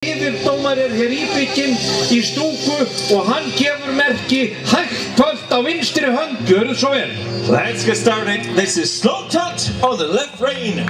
Yfirdómar hér í bygginn í stúku og hann gefur merki hægt tölt á vinstri hönd. Gjörðu svo vel. Let's get started. This is slow touch on the left rein.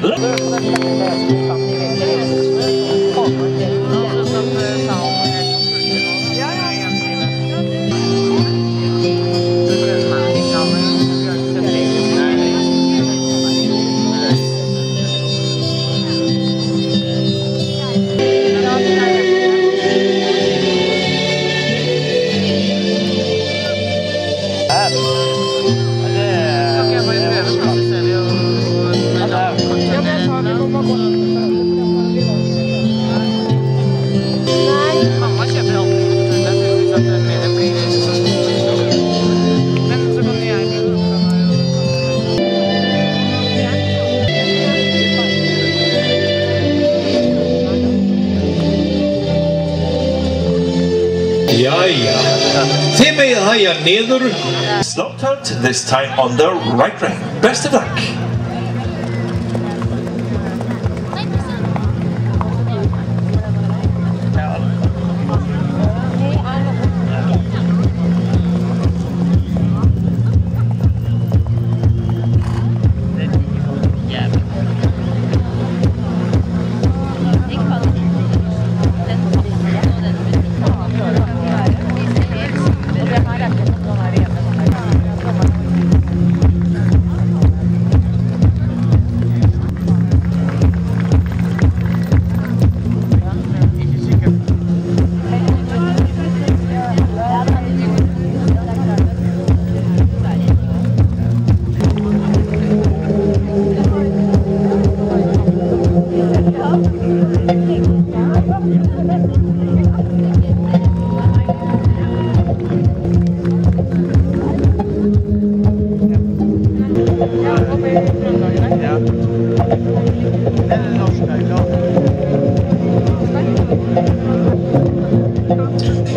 Jæja, þið megið hægja niður. Slow touch, this time on the right rein. Best of luck.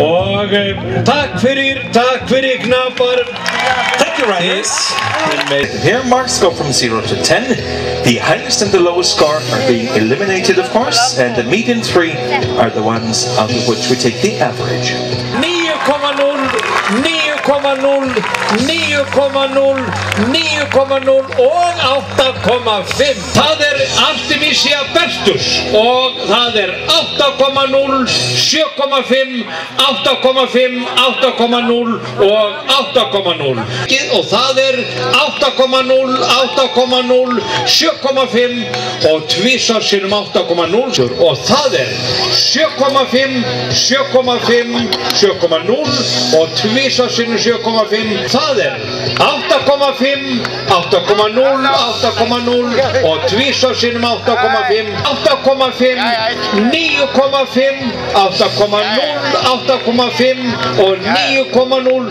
Og takk fyrir knapar. Thank you, riders. Here marks go from 0 to 10. The highest and the lowest score are being eliminated, of course, and the median 3 are the ones out of which we take the average. 9,0, 9,0, 9,0, 9,0 og 8,5. Það Artemisia Bertus og það 8,0, 7,5, 8,5, 8,0 og 8,0. Og það 8,0, 8,0, 7,5 og tvisvar sinnum 8,0 og það 7,5, 7,5, 7,0 og tvisvar sinnum 7,5. Það 8,5, 8,0, 8,0 og tvisvar sinnum 8,5. 8,5, 9,5, 8,0, 8,5 og 9,0.